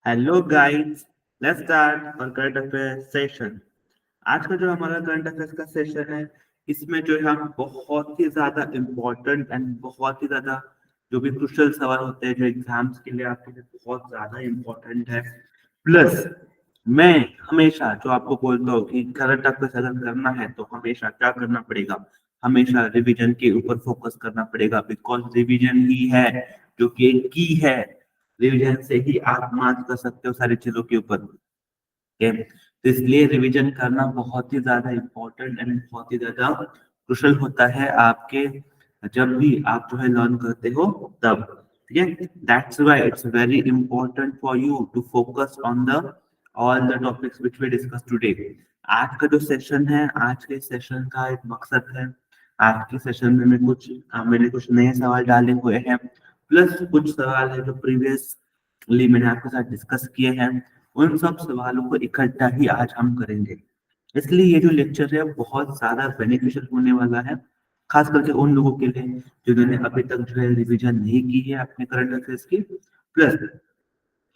Hello guys, let's start और current affair session. आज का जो हमारा करंट अफेयर्स का सेशन है, इसमें जो है हम बहुत ही ज्यादा इम्पोर्टेंट एंड बहुत ही ज्यादा जो भी क्रुशियल सवाल होते हैं जो एग्जाम्स के लिए आपके लिए बहुत ज्यादा इम्पोर्टेंट है। प्लस मैं हमेशा जो आपको बोलता हूँ कि करंट अफेयर्स अगर करना है तो हमेशा क्या करना पड़ेगा, हमेशा रिवीजन के ऊपर फोकस करना पड़ेगा, बिकॉज रिवीजन ही है जो कि एक की है। रिवीजन से ही आप मार्क कर सकते हो सारी चीजों के ऊपर। ठीक है, तो इसलिए रिवीजन करना बहुत ही ज्यादा इम्पोर्टेंट एंड बहुत ही ज्यादा क्रुशियल होता है आपके जब भी आप जो है लर्न करते हो तब। ठीक है, that's why it's very important for you to focus on the all the topics which we discuss today. आज का जो सेशन है, आज के सेशन का एक मकसद है, आज के सेशन में मैंने कुछ नए सवाल डाले हुए हैं, प्लस कुछ सवाल है जो प्रीवियसली मैंने आपके साथ डिस्कस किए हैं। उन सब सवालों को इकट्ठा ही आज हम करेंगे। इसलिए ये जो लेक्चर है बहुत ज्यादा बेनिफिशियल होने वाला है, खास करके उन लोगों के लिए जिन्होंने अभी तक जो है रिवीजन नहीं की है अपने करंट अफेयर्स की, प्लस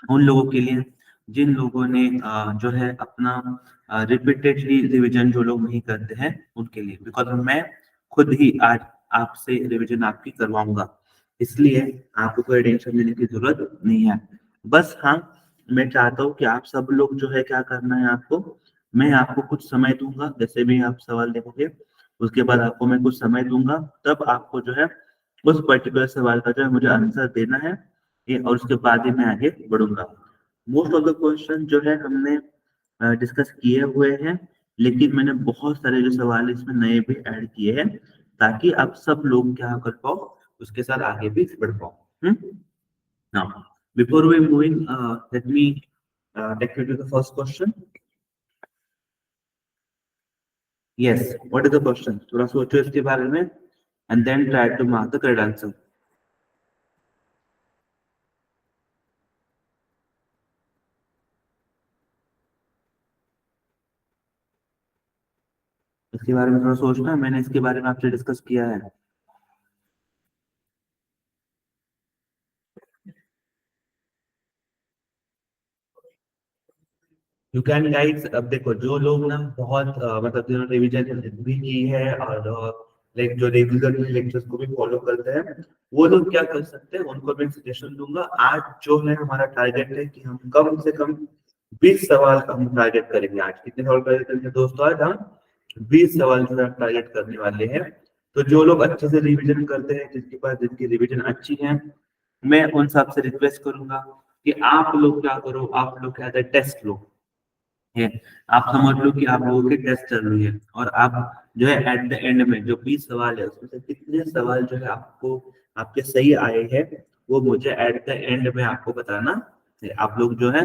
उन लोगों के लिए जिन लोगों ने जो है अपना रिपीटेडली रिवीजन जो लोग नहीं करते हैं उनके लिए, बिकॉज मैं खुद ही आज आपसे रिवीजन आपकी करवाऊंगा। इसलिए आपको कोई टेंशन लेने की जरूरत नहीं है। बस हाँ, मैं चाहता हूँ कि आप सब लोग जो है क्या करना है आपको, मैं आपको कुछ समय दूंगा, जैसे भी आप सवाल देखोगे उसके बाद आपको मैं कुछ समय दूंगा, तब आपको जो है उस पर्टिकुलर सवाल का जो है मुझे आंसर देना है। ये और उसके बाद ही मैं आगे बढ़ूंगा। मोस्ट ऑफ द क्वेश्चन जो है हमने डिस्कस किए हुए हैं, लेकिन मैंने बहुत सारे जो सवाल है इसमें नए भी ऐड किए हैं, ताकि आप सब लोग क्या कर पाओ, उसके साथ आगे भी बढ़ पाओ। Now before we moving, let me take you to the first question. Yes, what is the question? थोड़ा सोचो इसके बारे में and then try to mark the correct answer. इसके बारे में थोड़ा सोचना, मैंने इसके बारे में आपसे डिस्कस किया है। यू कैन गाइड्स, अब देखो जो लोग ना बहुत मतलब जिन्होंने रिवीजन भी की है और लाइक जो रेगुलर लेक्चर्स को भी फॉलो करते हैं, वो लोग क्या कर सकते हैं उनको मैं सजेशन दूंगा। आज जो है हमारा टारगेट है कि हम कम से कम 20 सवाल का हम टारगेट करेंगे। आज कितने सवाल टारगेट करेंगे दोस्तों? आज हम 20 सवाल जो है टारगेट करने वाले हैं। तो जो लोग अच्छे से रिवीजन करते हैं, जिनके पास जिनकी रिवीजन अच्छी है, मैं उन सबसे रिक्वेस्ट करूंगा कि आप लोग क्या करो, आप लोग क्या टेस्ट लो। है, आप समझ लो कि आप लोगों की टेस्ट चल रही है और आप जो है एट द एंड में जो 20 सवाल है उसमें से कितने सवाल जो है आपको आपके सही आए हैं, वो मुझे एट द एंड में आपको बताना है। आप लोग जो है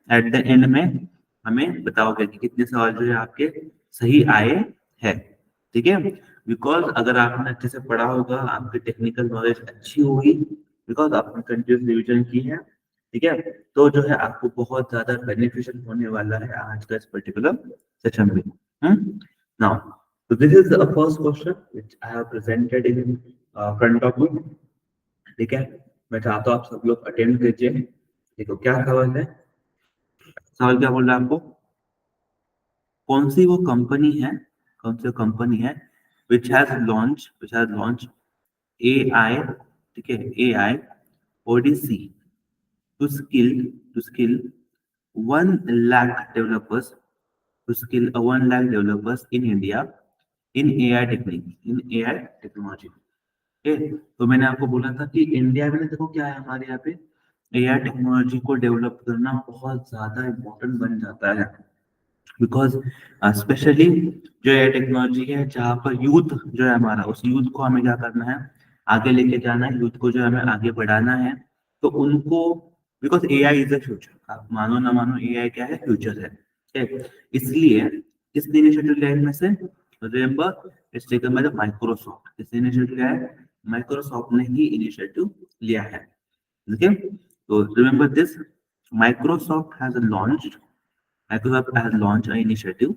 एट द एंड में हमें बताओगे कि कितने सवाल जो है आपके सही आए हैं। ठीक है, बिकॉज अगर आपने अच्छे से पढ़ा होगा, आपकी टेक्निकल नॉलेज अच्छी होगी, बिकॉज आपने कंटिन्यूस रिविजन की है, ठीक है, तो जो है आपको बहुत ज्यादा बेनिफिशियल होने वाला है आज का इस पर्टिकुलर सेशन में। Now, so this is the first question which I have presented in front of you। ठीक है, मैं चाहता हूँ आप सब लोग अटेंड कीजिए। देखो क्या सवाल है, सवाल क्या बोल रहा है आपको, कौन सी वो कंपनी है, कौन सी कंपनी है which has launched AI, ठीक है, AI Odissi to skill 1 lakh developers, to skill 1 lakh developers in India in AI technique, in AI technology। Okay? तो मैंने आपको बोला था कि इंडिया में देखो क्या है, हमारे यहाँ पे एआई टेक्नोलॉजी को डेवलप करना बहुत ज्यादा इम्पोर्टेंट बन जाता है, बिकॉज स्पेशली जो एआई टेक्नोलॉजी है जहाँ पर यूथ जो है हमारा, उस यूथ को हमें क्या करना है, आगे लेके जाना है, यूथ को जो है हमें आगे बढ़ाना है। तो उनको, because AI is the future, आप मानो ना मानो एआई क्या है, फ्यूचर है। ठीक है? इसलिए किसने इनिशिएटिव लिया इनमें से, remember it's taken by the Microsoft. किसने इनिशिएटिव लिया है? माइक्रोसॉफ्ट ने ही इनिशिएटिव लिया है। Okay, so remember this, Microsoft has launched Microsoft has launched an initiative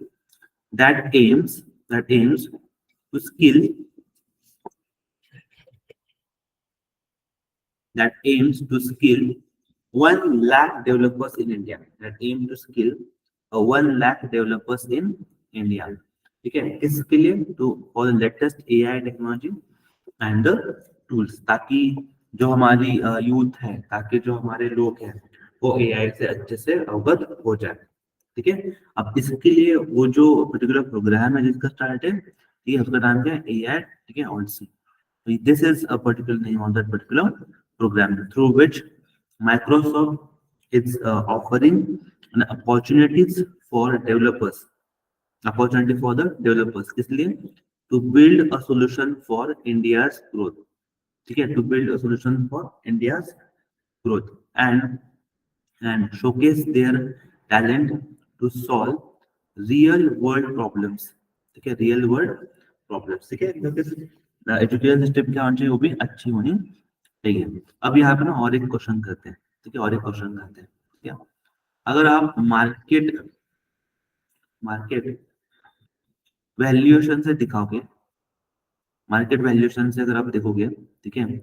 that aims to skill that aims to skill 1 lakh developers in India that aim to skill 1 lakh developers in India. ठीक है, किसके लिए? To for the latest AI technology and the tools, ताकि जो हमारी youth है, ताकि जो हमारे लोग हैं वो एआई से अच्छे से अवगत हो जाए। ठीक है, अब इसके लिए वो जो पर्टिकुलर प्रोग्राम है जिसका स्टार्ट है, ये उसका नाम क्या है? एआई। ठीक है, ऑल्सी। This is a particular name of that particular program through which Microsoft is offering an opportunities for developers, opportunity for the developers, इसलिए to build a solution for India's growth. ठीक है, to build a solution for India's growth and showcase their talent to solve real world problems. ठीक है, real world problems। ठीक है, education system क्या होनी चाहिए? वो भी अच्छी होनी चाहिए। अब यहाँ पे ना और एक क्वेश्चन करते हैं। ठीक है, और एक क्वेश्चन करते हैं। ठीक है, अगर आप मार्केट मार्केट वैल्यूएशन से दिखाओगे, मार्केट वैल्यूएशन से अगर आप देखोगे, ठीक है,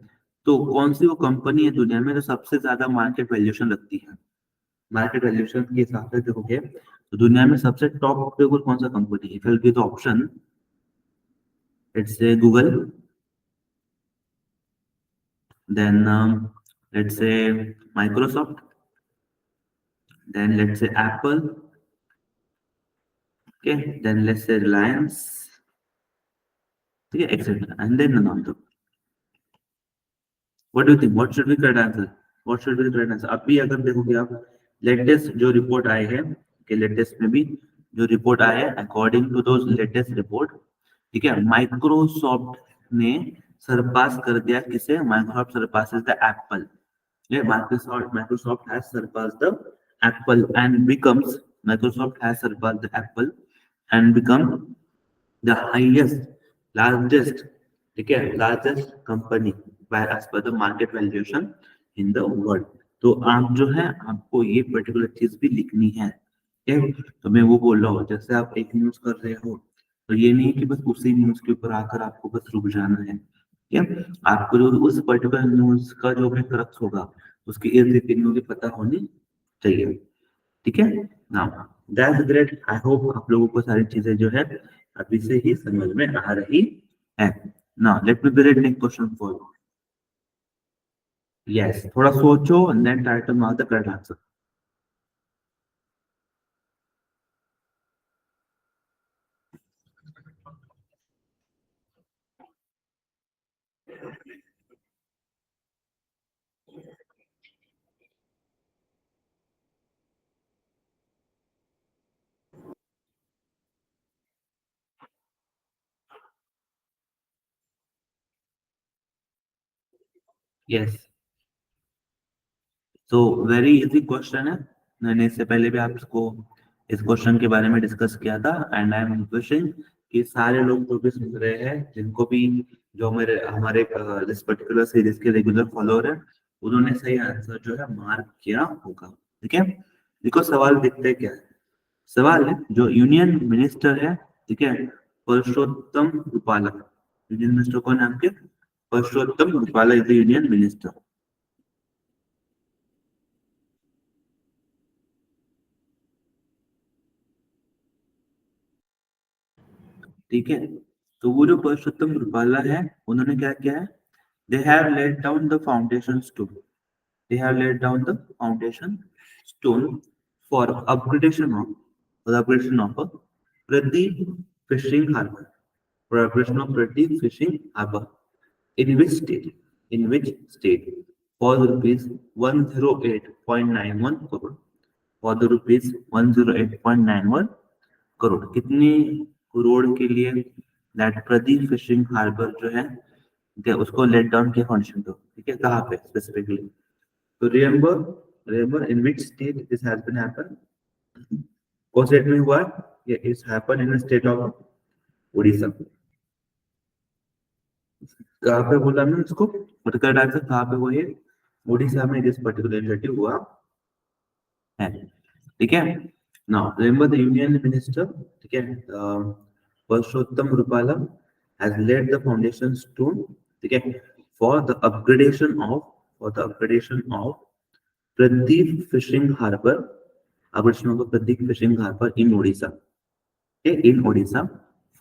तो कौन सी वो कंपनी है दुनिया में जो सबसे ज्यादा मार्केट वैल्यूएशन रखती है? मार्केट वैल्यूएशन के हिसाब से देखोगे तो दुनिया में सबसे टॉप पे कौन सा कंपनी है? If will give the option, let's say Google, then let's say Microsoft, then let's say Apple, okay, then let's say Reliance, okay, etc. And then another. What do you think? What should be correct answer? What should be the correct answer? अभी अगर देखोगे आप latest जो report आए हैं, कि latest में भी जो रिपोर्ट आए हैं, according to those latest report, ठीक है, माइक्रोसॉफ्ट ने सरपास कर दिया किसे? Microsoft surpasses the Apple. Yeah, Microsoft has surpassed the Apple and becomes Microsoft has surpassed the Apple and become the highest, largest, ठीक है, largest company by as per the market valuation in the world। तो आप जो है आपको ये particular चीज भी लिखनी है। ठीक है, तो मैं वो बोल रहा हूँ, जैसे आप एक न्यूज कर रहे हो तो ये नहीं कि बस उसी न्यूज के ऊपर आकर आपको बस रुक जाना है। ठीक है, आपको जो उस पर्टिकुलर न्यूज का जो भी क्रक्स होगा उसकी इर्द गिर्द भी पता होनी चाहिए। ठीक है ना, दैट्स ग्रेट। आई होप आप लोगों को सारी चीजें जो है अभी से ही समझ में आ रही है। ना let me be read next question for you. Yes, थोड़ा सोचो and then try to mark the correct answer. Yes, तो वेरी इजी क्वेश्चन है। मैंने इससे पहले भी आपको इस क्वेश्चन के बारे में डिस्कस किया था एंड आई एम विशिंग कि सारे लोग जो भी सुन रहे हैं, जिनको भी जो मेरे हमारे इस पर्टिकुलर सीरीज के रेगुलर फॉलोअर है, उन्होंने सही आंसर जो है मार्क किया होगा। ठीक है, देखो सवाल दिखते क्या है। सवाल है जो यूनियन मिनिस्टर है, ठीक है, परसोत्तम रूपाला। यूनियन मिनिस्टर कौन है आपके? Parshottam Rupala is the union minister. ठीक है, तो वो जो परसोत्तम रूपाला है, उन्होंने क्या किया है? They have let down the foundation stone, they have let down the foundation stone for upgradation of, for the upgradation of a Pradeep fishing harbor, for upgradation of Pradeep fishing harbor in which state? In which state? For the rupees 108.91 crore, for the rupees 108.91 crore. कितनी करोड़ के लिए that Pradeep fishing harbour जो है, ठीक है, उसको let down किया foundation को। ठीक है, कहाँ पे स्पेसिफिकली? तो remember in which state this has been happen? कौन स्टेट में हुआ? ये is happen in state of Orissa. कहाँ पे बोला मैं इसको? पर्टिकुलर आंसर कहाँ पे हुआ? ये उड़ीसा में दिस पर्टिकुलर इनिशिएटिव हुआ है। ठीक है, now remember the union minister, ठीक है, Parshottam Rupala has laid the foundation stone, ठीक है, for the upgradation of Pradeep Fishing Harbor, Aboriginal Pradeep Fishing Harbor in Odisha. Okay, in Odisha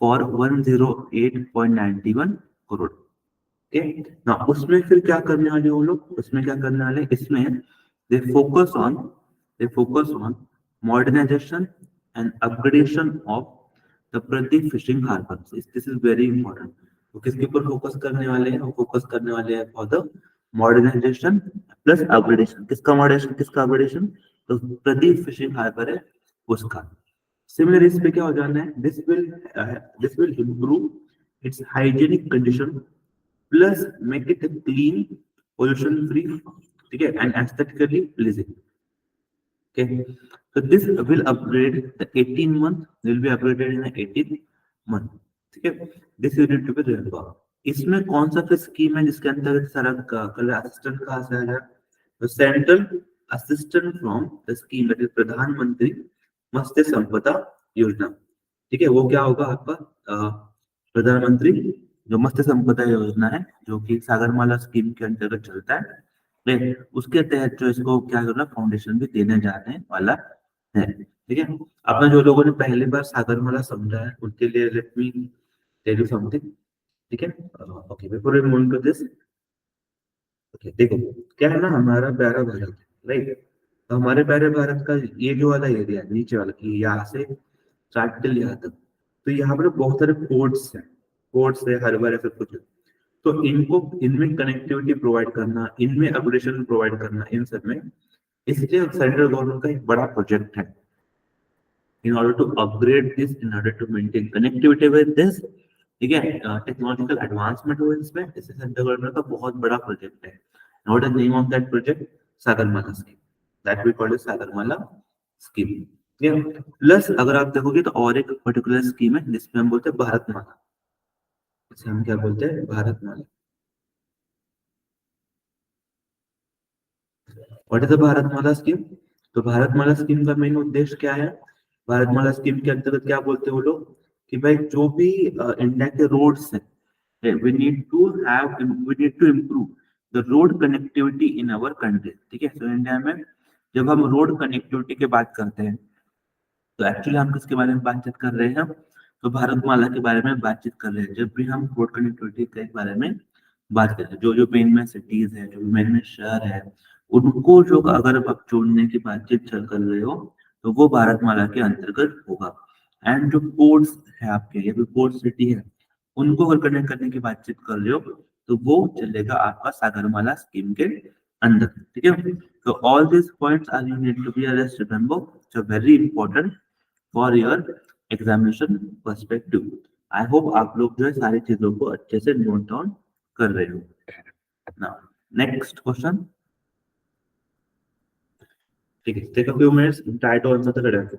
for 108.91 crore. Okay, now उसमें फिर क्या करने वाले वो लोग, उसमें क्या करने वाले, इसमें they focus on they focus on modernization and upgradation of the Pradeep Fishing Harbor. This is very important. वो किसके ऊपर फोकस करने वाले हैं, वो फोकस करने वाले हैं for the modernisation plus upgradation. किसका मॉडर्नाइजेशन, किसका अपग्रेडेशन, तो प्रदीप फिशिंग हार्बर है उसका. सिमिलर इस पे क्या हो जाना है, this will improve it's hygienic condition plus make it clean, pollution free, ठीक है, and aesthetically pleasing. Okay, so this will upgrade the 18 month will be upgraded in the 18th month. ठीक है, this is going to be remember. इसमें कौन सा फिर scheme है जिसके अंतर्गत सारा कलर असिस्टेंट कहा जाएगा, तो central assistant from the scheme that is प्रधानमंत्री मत्स्य संपदा योजना. ठीक है, वो क्या होगा आपका प्रधानमंत्री जो मत्स्य संपदा योजना है जो कि सागरमाला स्कीम के अंतर्गत चलता है, उसके तहत जो इसको क्या करना फाउंडेशन भी देने जाने वाला है. ठीक है, आपने जो लोगों ने पहली बार सागरमाला समझा है उनके लिए let me tell you something. ठीक है, okay, before we move to this, okay देखो क्या है ना, हमारा प्यारा भारत, राइट, तो हमारे प्यारे भारत का ये जो वाला एरिया नीचे वाला, कि यहाँ से स्टार्ट टिल यहाँ तक, तो यहाँ पर बहुत सारे पोर्ट्स है, हार्बर है, सब कुछ है. तो इनको, इनमें कनेक्टिविटी प्रोवाइड करना, इनमें अपग्रेडेशन प्रोवाइड करना, इन सब में, इसलिए सेंट्रल गवर्नमेंट का एक बड़ा प्रोजेक्ट है in order to upgrade this, in order to maintain connectivity with this. ठीक है, टेक्नोलॉजिकल एडवांसमेंट हो इसमें, इससे सेंट्रल गवर्नमेंट का बहुत बड़ा प्रोजेक्ट है. What is name of that project, Sagarmala scheme, that we call it Sagarmala scheme. ठीक है, प्लस अगर आप देखोगे तो और एक पर्टिकुलर स्कीम है जिसमें हम बोलते हैं भारतमाला. इसे हम क्या बोलते हैं, Bharatmala. What is the Bharatmala scheme, तो भारतमाला स्कीम का मेन उद्देश्य क्या है, भारतमाला स्कीम के अंतर्गत क्या बोलते हैं वो लोग, कि भाई जो भी इंडिया के रोड्स हैं, we need to improve the road connectivity in our country. ठीक है, तो इंडिया में जब हम रोड कनेक्टिविटी की बात करते हैं तो एक्चुअली हम किसके बारे में बातचीत कर रहे हैं, तो भारतमाला के बारे में बातचीत कर रहे हैं. जब भी हम रोड कनेक्टिविटी के बारे में बात करें, जो जो मेन में सिटीज है, जो मेन में शहर है, उनको जो अगर आप जोड़ने की बातचीत चल कर रहे हो तो वो भारतमाला के अंतर्गत होगा. एंड जो पोर्ट्स है आपके, या फिर पोर्ट सिटी है, उनको अगर कनेक्ट करने की बातचीत कर रहे हो तो वो चलेगा आपका सागरमाला स्कीम के अंदर. ठीक है, तो all this points are you need to be just remember, so very important for your examination perspective. I hope आप लोग जो है सारी चीजों को अच्छे से नोट डाउन कर रहे हो. Now next question. ठीक है, take a few minutes, try to answer the correct.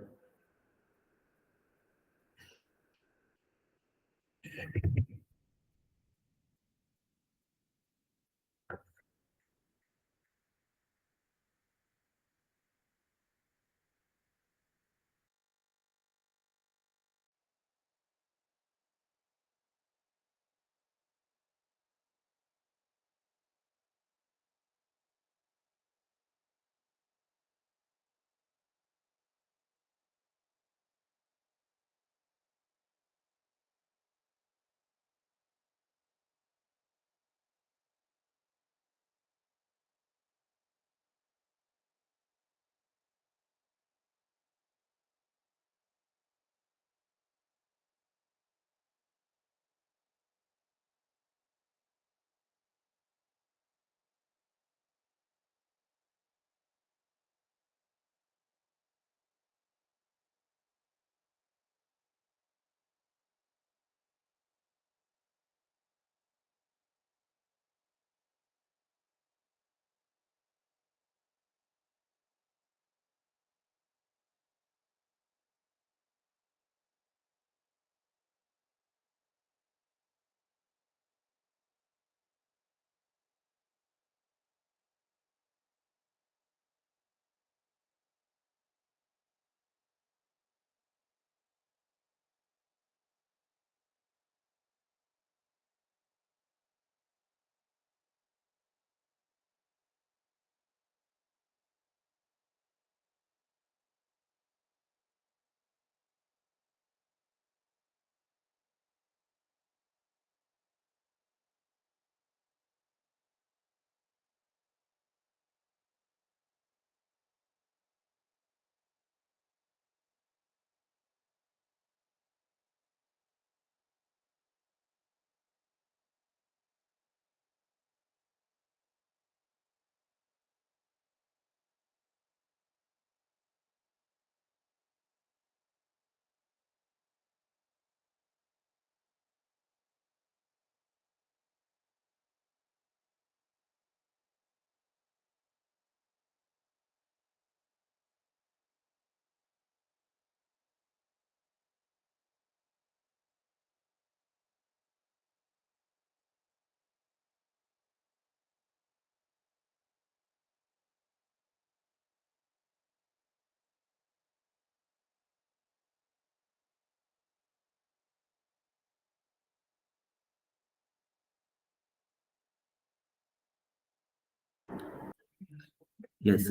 Yes,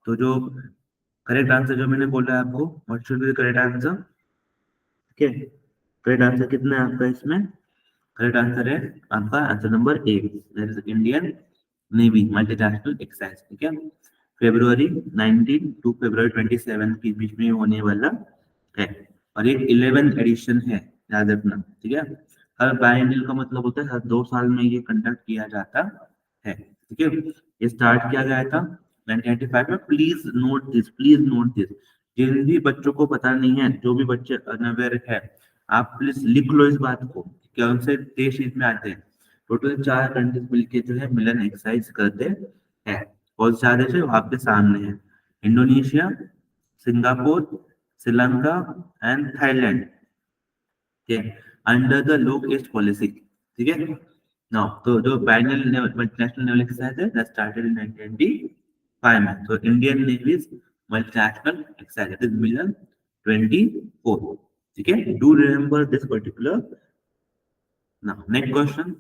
तो जो करेक्ट आंसर जो मैंने बोला है आपको, what should be the correct answer? Okay, correct answer कितना है आपका इसमें? करेक्ट आंसर है आपका answer number A, that is Indian navy multinational exercise. ठीक है, फरवरी 19 टू फरवरी 27 के बीच में होने वाला है, और एक 11th एडिशन है, याद रखना। ठीक है, हर बायएनुअल का मतलब होता है हर 2 साल में ये कंडक्ट किया जाता है। ठीक है, ये स्टार्ट किया गया था 1995 में। Please note this, please note this, जिन भी बच्चों को पता नहीं है, जो भी बच्चे अनअवेयर है, आप प्लीज लिख लो इस बात को, कौन से देश इसमें आते हैं। टोटल 4 कंट्रीज मिलके जो है मिलन एक्सरसाइज करते हैं। कौन सा देश है वो आपके सामने है, Indonesia, Singapore, Sri Lanka and Thailand. ठीक है, under the look east policy. ठीक है, नाउ तो जो बाइनल मल्टीनेशनल नेवल एक्सरसाइज है दैट स्टार्टेड इन 1995 में, तो Indian navy's multinational exercise is Milan 24। ठीक है, do remember this particular. Now next question.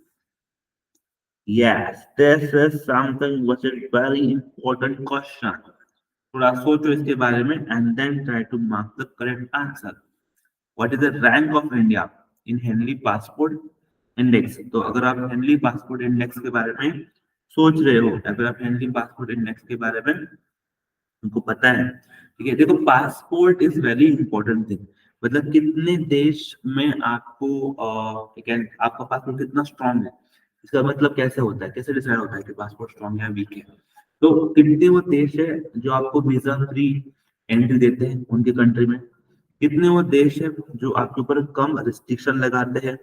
Yes, this is something which is very important question. थोड़ा सोचो इसके बारे में and then try to mark the correct answer. What is the rank of India in Henley Passport Index? तो अगर आप Henley passport index के बारे में सोच रहे हो, अगर आप हेनली पासपोर्ट इंडेक्स के बारे में उनको पता है, ठीक है, देखो passport is very important thing. मतलब कितने देश में आपको ठीक है, आपका पासपोर्ट कितना स्ट्रांग है, इसका मतलब कैसे होता है, कैसे डिसाइड होता है कि पासपोर्ट स्ट्रांग है वीक है। तो कितने वो देश है जो आपको वीजा फ्री एंट्री देते हैं उनके कंट्री में, कितने वो देश है जो आपके ऊपर कम रिस्ट्रिक्शन लगाते हैं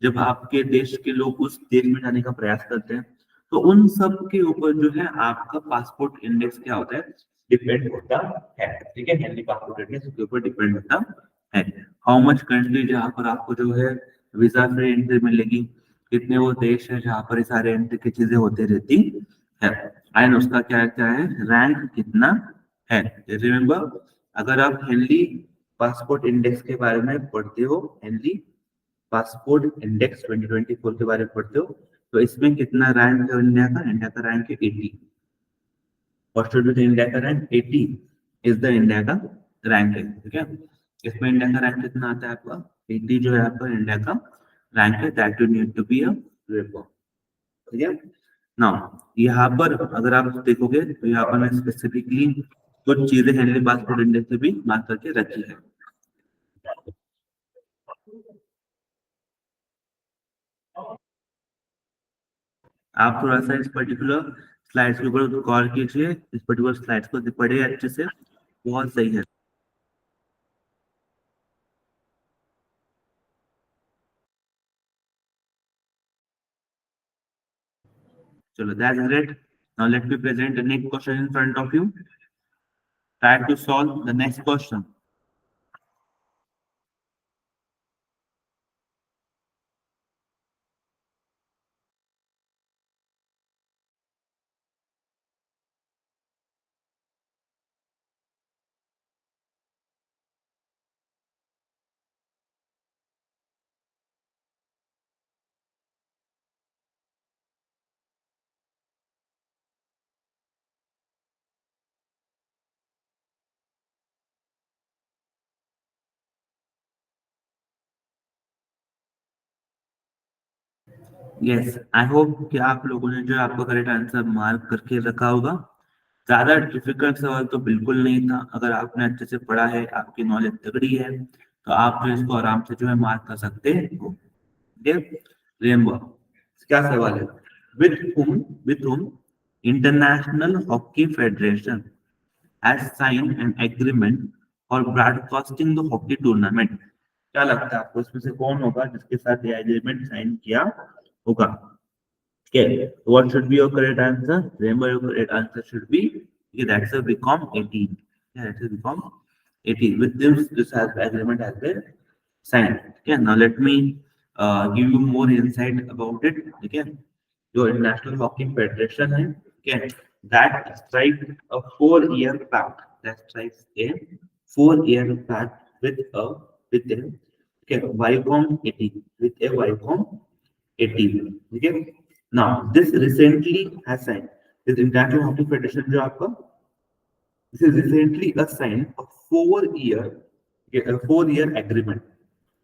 जब आपके देश के लोग उस देश में जाने का प्रयास करते हैं। तो उन सब के ऊपर जो है आपका पासपोर्ट इंडेक्स क्या होता है, डिपेंड होता है। ठीक है, हेनली पासपोर्ट इंडेक्स के ऊपर डिपेंड होता है। हाउ मच कंट्री जहाँ पर आपको जो है वीजा फ्री एंट्री मिलेगी, कितने वो देश है जहाँ पर ये सारे एंट्री की चीजें होती रहती है, एंड उसका क्या क्या है, रैंक कितना है। रिमेम्बर, अगर आप हेनली पासपोर्ट इंडेक्स के बारे में पढ़ते हो, हेनली पासपोर्ट इंडेक्स 2024 के बारे में पढ़ते हो, तो इसमें कितना रैंक है इंडिया का? इंडिया का रैंक है 80। What should be the India का रैंक? 80 इज द इंडिया का रैंक है। ठीक है, इसमें इंडिया का रैंक कितना आता है आपका? 80 जो है आपका इंडिया का रैंक है, that you need to be a report. ठीक है, नाउ यहाँ पर अगर आप देखोगे तो यहाँ पर मैं स्पेसिफिकली कुछ चीजें हेनली पासपोर्ट इंडेक्स से भी मार्क करके रखी है। आप थोड़ा सा इस पर्टिकुलर स्लाइड्स के ऊपर गौर कीजिए, इस पर्टिकुलर स्लाइड्स को पढ़िए अच्छे से, बहुत सही है। चलो, that's great. Now let me present the next question in front of you. Try to solve the next question. Yes, I hope कि आप लोगों ने जो आपका करेक्ट आंसर मार्क करके रखा होगा। ज्यादा डिफिकल्ट सवाल तो बिल्कुल नहीं था, अगर आपने अच्छे से पढ़ा है, आपकी नॉलेज तगड़ी है, तो आप जो इसको आराम से जो है मार्क कर सकते हो। रिमेंबर, क्या सवाल है? With whom international hockey federation has signed an agreement for broadcasting the hockey tournament? क्या लगता है आपको इसमें से कौन होगा जिसके साथ ये एग्रीमेंट साइन किया होगा? Okay, what should be your correct answer? Remember, your correct answer should be, okay, that's a Vicom 18. Yeah, that's a Vicom 18. With this has agreement has been signed. Okay, now let me give you more insight about it. Okay, your International Hockey Federation है, okay, that strikes a 4-year pact. That strikes a 4-year pact with a okay, Vicom 18, with a Vicom 18. Okay. Now, this recently has signed. इस international hockey federation जो आपका, this is recently assigned a 4-year agreement,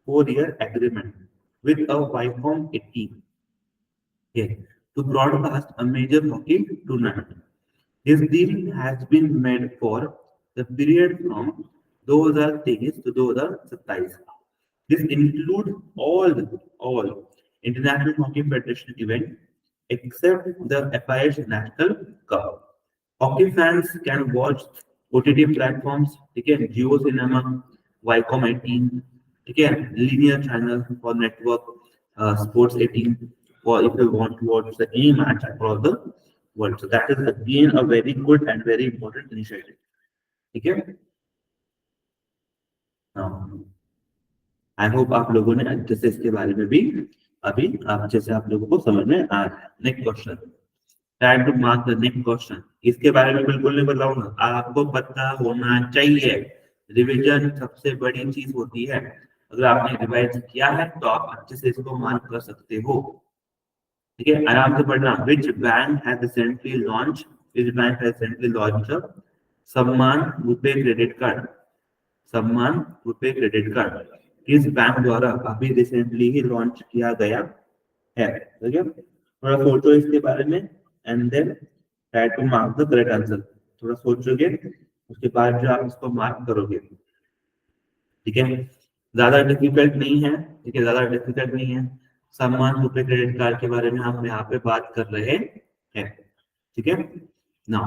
4-year agreement with a Viacom 18, okay, to broadcast a major hockey tournament. This deal has been made for the period from 2023 to 2027. This includes all International Hockey Federation events except the FIH National Cup. Hockey fans can watch OTT platforms, ठीक है, Jio Cinema, Viacom 18, ठीक है, linear channel for network, Sports 18, or if you want to watch the any match across the world. So that is again a very good and very important initiative. ठीक है, आई hope आप लोगों ने अच्छे से इसके बारे में भी अभी अच्छे से आप लोगों को समझ में आ रहा है. Next question, try to mark the next question. इसके बारे में बिल्कुल नहीं बताऊंगा, आपको पता होना चाहिए. रिवीजन सबसे बड़ी चीज होती है. अगर आपने रिवाइज किया है तो आप अच्छे से इसको मार्क कर सकते हो. ठीक है, आराम से पढ़ना. Which bank has recently launch, which bank has recently launch सम्मान रुपए क्रेडिट कार्ड. सम्मान रुपए क्रेडिट कार्ड किस बैंक द्वारा अभी रिसेंटली ही लॉन्च किया गया है. ठीक है, थोड़ा सोचो इसके बारे में and then try to mark the correct answer. थोड़ा सोचोगे उसके बाद जो आप इसको मार्क करोगे. ठीक है, ज्यादा डिफिकल्ट नहीं है. ठीक है, ज्यादा डिफिकल्ट नहीं है. सम्मान रुपए क्रेडिट कार्ड के बारे में हम यहाँ पे बात कर रहे हैं. ठीक है ना,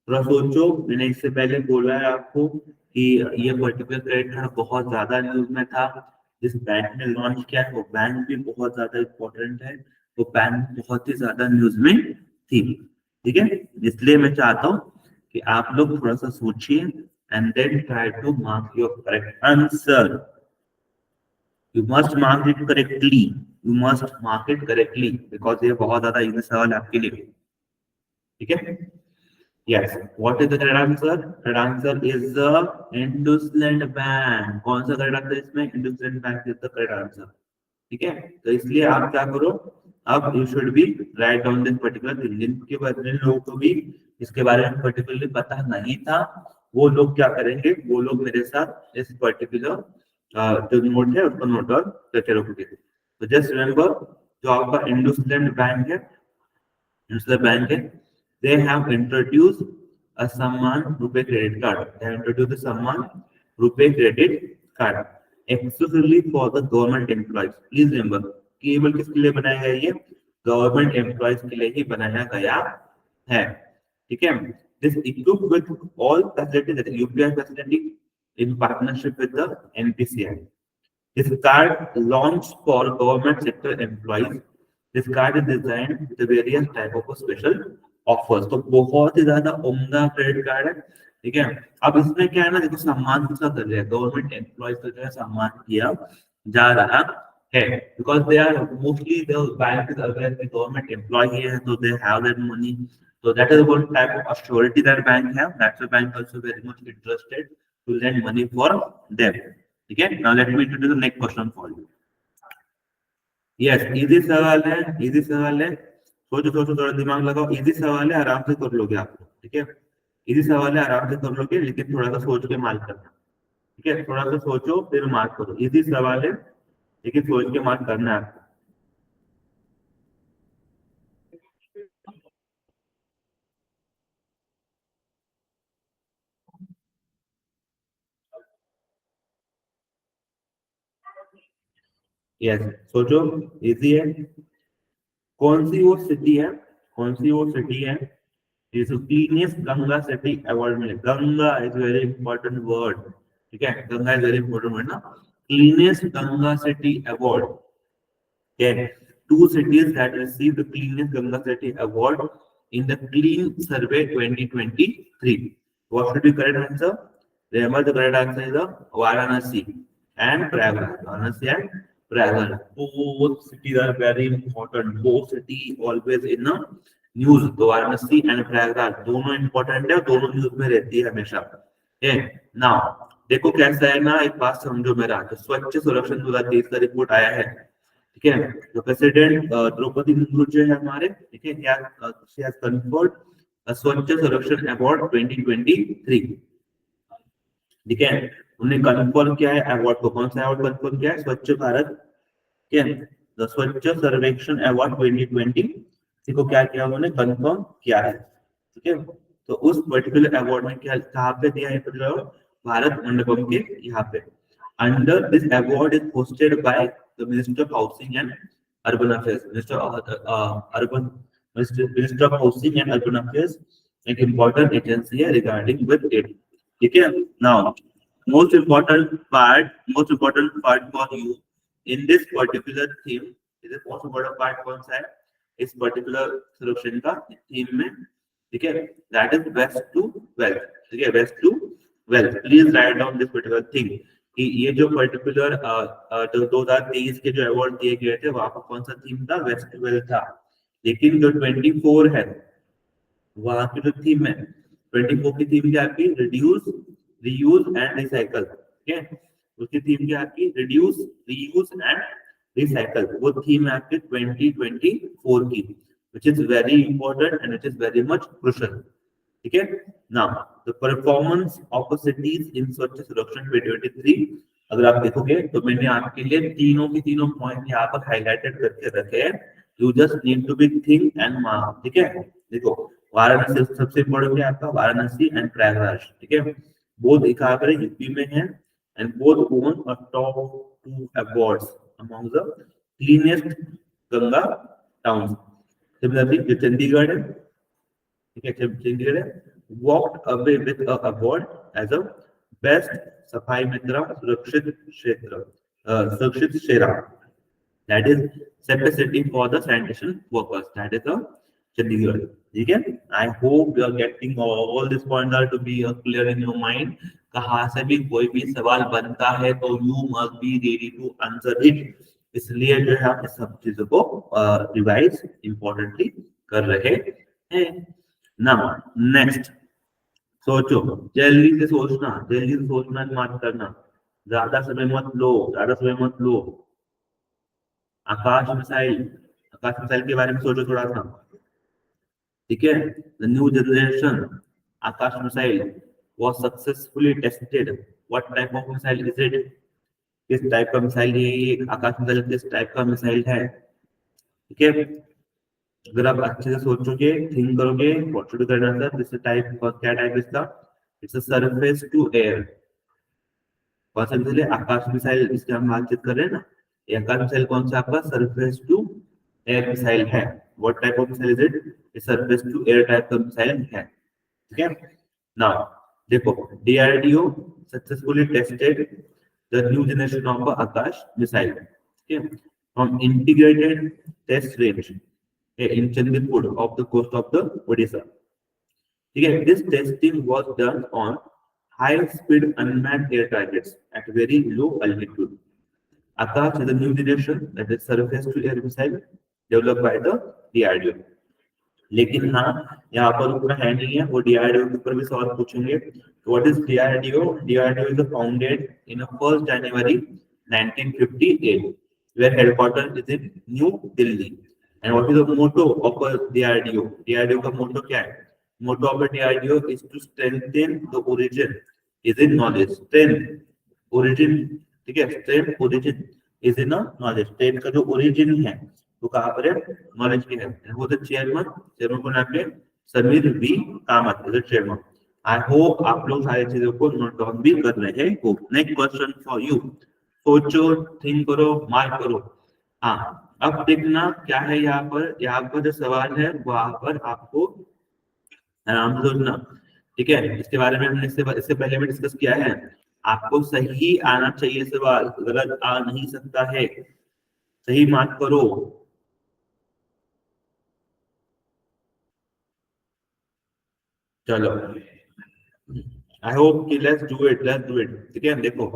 थोड़ा सोचो. मैंने इससे पहले बोला है आपको कि ये पर्टिकुलर क्रेडिट कार्ड बहुत ज्यादा न्यूज में था. जिस बैंक ने लॉन्च किया है वो बैंक भी बहुत ज्यादा इम्पोर्टेंट है. वो बैंक बहुत ही ज्यादा न्यूज में थी. ठीक है, इसलिए मैं चाहता हूँ कि आप लोग थोड़ा सा सोचिए and then try to mark your correct answer. You must mark it correctly, you must mark it correctly because ये बहुत ज्यादा इजी सवाल है आपके लिए. ठीक है, yes, what is the correct answer? Correct answer is the IndusInd Bank. कौन सा correct answer इसमें? IndusInd Bank is the correct answer. ठीक है, तो इसलिए आप क्या करो, अब you should be write down this particular thing. जिनके बारे में लोगों को भी इसके बारे में पर्टिकुलरली पता नहीं था, वो लोग क्या करेंगे, वो लोग मेरे साथ इस पर्टिकुलर जो नोट है उसको नोट डाउन करके रखोगे. तो जस्ट रिमेंबर, जो आपका IndusInd बैंक है, IndusInd बैंक है, they have introduced a Samman Rupee credit card. They have introduced the Samman Rupee credit card exclusively for the government employees. Please remember, केवल किसके लिए बनाया गया है? ये गवर्नमेंट एम्प्लॉयज के लिए ही बनाया गया है. ठीक है, this equipped with all facilities that UPI facility in partnership with the NPCI. This card launched for government sector employees. This card is designed with the various type of special offers. तो बहुत ही ज्यादा उम्दा credit card है. ठीक है, अब इसमें क्या है ना, देखो सम्मान किसका कर रहे हैं, गवर्नमेंट एम्प्लॉयज का जो है सम्मान किया जा रहा है. Because they are mostly the bank is aware the government employ है, तो they have that money. So that is one type of assurity that bank have. That's why bank also very much interested to lend money for them. Okay, now let me introduce the next question for you. Yes, easy सवाल है, easy सवाल है. सोचो सोचो, थोड़ा दिमाग लगाओ. Easy सवाल है, आराम से कर लोगे आप. ठीक है, इजी सवाल है, आराम से कर लोगे, लेकिन थोड़ा सा सोच के मार्क करना. ठीक है, थोड़ा सा सोचो फिर मार्क करो. इजी सवाल है लेकिन सोच के मार्क करना है आपको. यस, सोचो, इजी है. कौन सी वो सिटी है, कौन सी वो सिटी है जिसे क्लीनेस्ट गंगा सिटी अवार्ड मिले. Ganga is very important word. ठीक है, Ganga is very important word ना. Cleanest Ganga city award. Okay, 2 cities that received the cleanest Ganga City award in the Clean Survey 2023. What should be correct answer? Remember, the correct answer is the Varanasi and Prayagraj. Varanasi and Prayagraj. Both cities are very important. Both cities always in the news. तो Varanasi and Prayagraj दोनों important है, दोनों news में रहती है हमेशा. Now देखो कैसा है ना, एक बात समझो मेरा. तो स्वच्छ सर्वेक्षण 2023 का रिपोर्ट आया है. ठीक है। तो प्रेसिडेंट द्रौपदी मुर्मू जो है हमारे, ठीक है, क्या शी हैज कन्फर्ड स्वच्छ सर्वेक्षण अवार्ड 2023, ठीक है। उन्हें कन्फर्म किया है अवार्ड को, कौन सा अवार्ड कन्फर्म किया है, स्वच्छ भारत, ठीक है, द स्वच्छ सर्वेक्षण अवार्ड 2020 को क्या किया उन्होंने, कन्फर्म किया है, ठीक है। तो उस पर्टिकुलर अवार्ड में क्या कहाँ पे दिया है, भारत मंडपम के यहाँ पे। Under this award is hosted by the minister of housing and urban affairs, minister of housing and urban affairs, एक इम्पोर्टेंट एजेंसी है रिगार्डिंग विद इट, ठीक है। Now most important part for you in this particular theme, is a most important part कौन सा है इस particular solution का theme में, ठीक है, that is best to wealth, ठीक है, best to wealth, please write down this particular thing कि ये जो particular 2023 के जो अवार्ड दिए गए थे वहां पर कौन सा थीम था, बेस्ट टू वेल्थ था, लेकिन जो 24 है वहां की जो थीम है, 24 की थीम क्या आपकी, रिड्यूस रीयूज एंड रिसाइकल, ठीक है, उसकी थीम क्या आपकी, रिड्यूस रीयूज एंड रिसाइकल, वो थीम है आपके 2024 की, which is very important and it is very much crucial, ठीक है। Now the performance of cities in स्वच्छ सर्वेक्षण 2023, अगर आप देखोगे तो मैंने आपके लिए तीनों की तीनों पॉइंट यहाँ पर हाईलाइटेड करके रखे हैं, you just need to be think and mark, ठीक है। देखो वाराणसी सबसे इंपॉर्टेंट है आपका, वाराणसी एंड प्रयागराज, ठीक है, बोथ कहाँ पर यूपी में है and both own a top 2 awards among the cleanest Ganga towns. Similarly जो चंडीगढ़ है, ठीक है, चंडीगढ़ है, walked away with a award as a best Safai Mitra सुरक्षित क्षेत्र, सुरक्षित शेरा, that is separate city for the sanitation workers, that is the Chandigarh, ठीक है। I hope you are getting all these points are to be clear in your mind, कहाँ से भी कोई भी सवाल बनता है तो you must be ready to answer it, इसलिए जो है आप इस सब चीजों को रिवाइज इम्पोर्टेंटली कर रहे हैं। नाउ नेक्स्ट, सोचो, जल्दी से सोचना, जल्दी से सोचना मत करना, ज्यादा समय मत लो, ज्यादा समय मत लो। आकाश मिसाइल, आकाश मिसाइल के बारे में सोचो थोड़ा सा, ठीक है। The new generation Akash missile was successfully tested, what type of missile is it, किस टाइप का मिसाइल है ये, आकाश मिसाइल किस टाइप का मिसाइल है, ठीक है। अगर आप अच्छे से सोचोगे, थिंक करोगे, व्हाट शुड करना सर, दिस टाइप क्या टाइप इसका, it's a surface to air, कौन सा मिसाइल है, आकाश मिसाइल, इसकी हम बातचीत कर रहे हैं ना, ये आकाश मिसाइल कौन सा आपका, सरफेस टू एयर मिसाइल है, what type of missile is it, ये सरफेस टू एयर टाइप का मिसाइल है, ठीक है। नाउ देखो DRDO successfully tested the new generation of Akash missile, ठीक है, from integrated test range in Chandrapur of the coast of the Odisha, ठीक है। This testing was done on high-speed unmanned air targets at very low altitude. Akash is a new generation, that is surface-to-air missile developed by the DRDO. लेकिन हाँ यहाँ पर उतना है नहीं है, वो DRDO के ऊपर भी सवाल पूछेंगे। What is DRDO? DRDO is founded in 1st January 1958, where headquarters is in New Delhi. And what is the motto of a DRDO? DRDO का motto क्या है? Motto of a DRDO is to strengthen the origin is in knowledge. Strength origin, ठीक है, strength origin is in a knowledge. Strength का जो origin है वो कहाँ पर है, नॉलेज की है। वो तो चेयरमैन को नाम है Sameer V Kamat, is chairman. I hope आप लोग सारी चीजों को नोट डाउन भी कर रहे हो। नेक्स्ट क्वेश्चन फॉर यू, सोचो, थिंक करो, मार्क करो। हाँ अब देखना क्या है यहाँ पर जो सवाल है वहां पर आपको आराम से सोचना, ठीक है। इसके बारे में हमने इससे पहले भी डिस्कस किया है, आपको सही आना चाहिए सवाल, गलत आ नहीं सकता है, सही मार्क करो। चलो आई होप कि लेट्स डू इट, ठीक है। देखो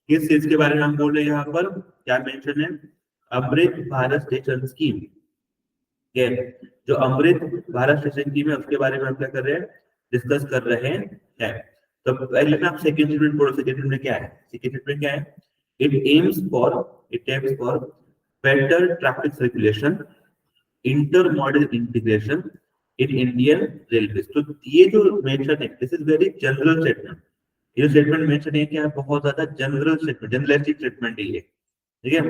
किस चीज के बारे में हम बोल रहे हैं यहाँ पर, क्या मेंशन है, अमृत भारत स्टेशन स्कीम, ठीक है। जो अमृत भारत स्टेशन स्कीम है उसके बारे में हम क्या कर रहे हैं, डिस्कस कर रहे हैं। तो पहले ना आप सेकंड स्टेटमेंट पढ़ो, सेकंड स्टेटमेंट क्या है, सेकंड स्टेटमेंट क्या है, it aims for better traffic circulation, intermodal integration in Indian railways. तो ये जो मेंशन है, this is very general statement. ये स्टेटमेंट मेंशन है कि बहुत ज्यादा जनरल स्टेटमेंट, जनरलिस्टिक स्टेटमेंट है ये, ठीक है।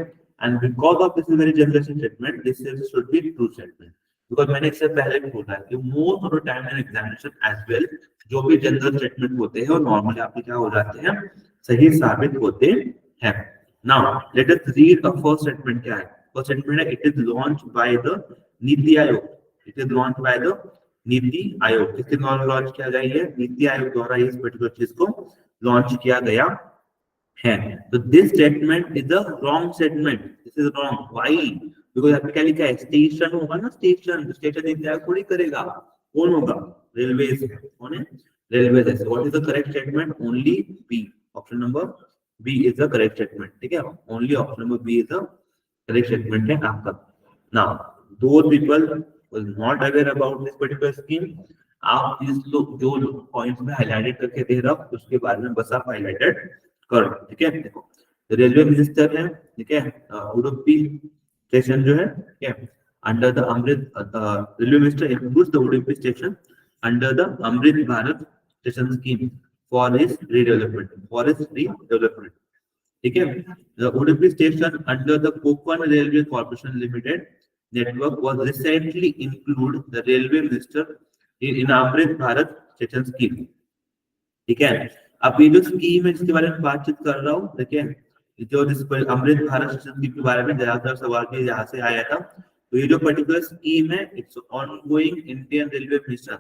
And because of this is very generalistic statement, this should be true statement. Because मैंने इससे पहले भी बोला है कि most of the time in examination as well जो भी जनरल स्टेटमेंट होते हैं वो नॉर्मली आपके क्या हो जाते हैं, सही साबित होते हैं। Now let us read the first statement. क्या है फर्स्ट स्टेटमेंट? है it is launch by the NITI Aayog. It is launch by the NITI Aayog. किसके द्वारा लॉन्च किया गया है? नीति आयोग द्वारा इस पर्टिकुलर चीज को लॉन्च किया गया है। तो this statement is a wrong statement. This is wrong. Why? Because आपने क्या लिखा है? स्टेशन होगा ना, स्टेशन। स्टेशन नीति आयोग थोड़ी करेगा। कौन होगा? रेलवेज। कौन है? रेलवेज है। So what is the correct statement? Only B. Option number B is the correct statement, ठीक है। Only option number B is the correct statement है आपका। Now though people was not aware about this particular scheme, आप इस लोग जो points में highlighted करके दे रहा हूं उसके बारे में बस आप हाईलाइटेड करो, ठीक है। देखो रेलवे मिनिस्टर है, ठीक है, उडुपी स्टेशन जो है, ठीक है, under the Amrit, railway minister includes the Udupi station under the Amrit Bharat station scheme for its redevelopment, ठीक है। The Udupi station under the Konkan railway corporation limited network was recently include the railway minister in Amrit Bharat station scheme, ठीक है। अब ये जो scheme है जिसके बारे में बातचीत कर रहा हूँ, देखिए जो जिस पर अमृत भारत स्टेशन स्कीम के बारे में ज्यादातर सवाल भी यहाँ से आया था। तो ये जो पर्टिकुलर स्कीम है, it's ongoing Indian railway mission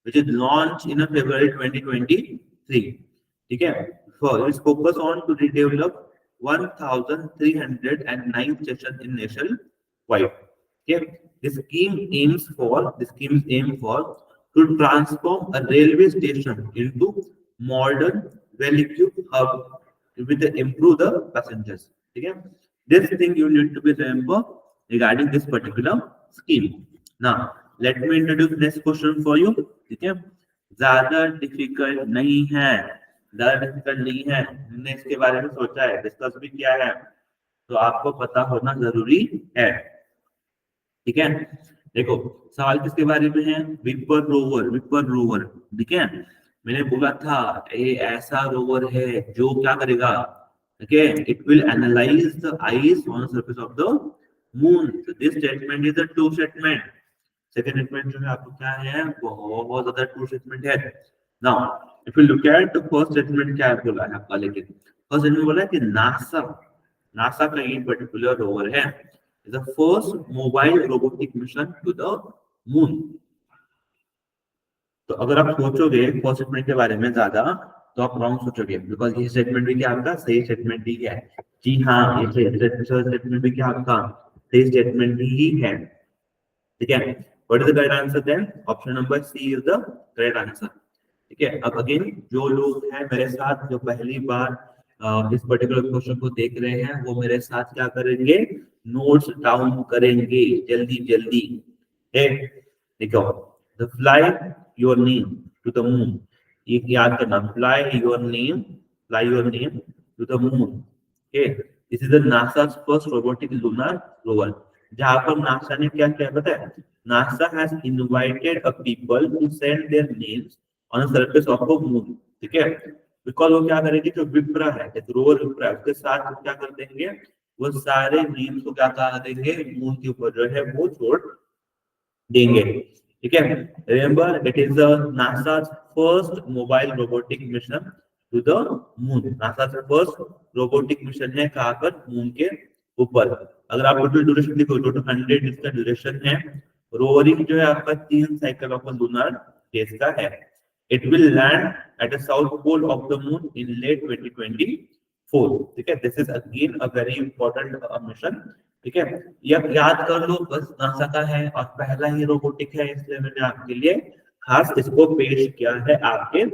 which is launch in February 2023, ठीक है। For its focus on to redevelop 1309 station in nationwide. Okay. The scheme aims for to transform a railway station into modern, well-equipped hub with improve the passengers. Okay. This thing you need to be remember regarding this particular scheme. Now, let me introduce next question for you. ठीक है, ज्यादा difficult नहीं है, हमने इसके बारे में सोचा है, डिस्कस भी किया है, तो आपको पता होना जरूरी है, ठीक है। देखो सवाल किसके बारे में है? विपर रोवर, ठीक है। मैंने बोला था ये ऐसा रोवर है जो क्या करेगा, okay, it will analyse the ice on surface of the moon. So this statement is a true statement. Second statement जो है आपको क्या है, बहुत ज्यादा ट्रू स्टेटमेंट है। Now if you look at the first statement, क्या बोला है आपका, लेकिन फर्स्ट स्टेटमेंट बोला है कि नासा का ये पर्टिकुलर रोवर है is the first mobile robotic mission to the moon। तो अगर आप सोचोगे फर्स्ट स्टेटमेंट के बारे में ज्यादा तो आप रॉन्ग सोचोगे, बिकॉज ये स्टेटमेंट भी क्या आपका सही स्टेटमेंट ही है। जी हाँ, ये स्टेटमेंट भी क्या आपका सही स्टेटमेंट ही है, ठीक है। What is the correct answer then? Option number C is the correct answer, ठीक है। अब अगेन जो लोग हैं मेरे साथ जो पहली बार इस पर्टिकुलर क्वेश्चन को देख रहे हैं वो मेरे साथ क्या करेंगे, नोट्स डाउन करेंगे जल्दी। देखो the fly your name to the moon, ये याद करना, fly your name to the moon, okay. This is the NASA first robotic lunar rover, जहां पर नासा ने क्या किया पता है, NASA has invited a people to send their names on the surface of a moon, ठीक है। Because वो क्या करेंगे, जो विप्रा है, रोवर विप्रा, उसके साथ वो क्या कर देंगे, वो सारे नेम्स को क्या कर देंगे, मून के ऊपर जो है वो छोड़ देंगे, ठीक है। Remember it is the NASA's first mobile robotic mission to the moon. NASA का फर्स्ट रोबोटिक मिशन है कहां पर, मून के ऊपर। अगर आप टोटल ड्यूरेशन देखो, टोटल 100 इसका ड्यूरेशन है। रोवरिंग जो है आपका 3 साइकिल ऑफ लूनर डेज का है। It will land at the south pole of the moon in late 2024, ठीक है। This is again a very important mission, ठीक है। याद कर लो बस, नासा का है और पहला ही रोबोटिक है, इसलिए मैंने आपके लिए खास इसको पेश किया है आपके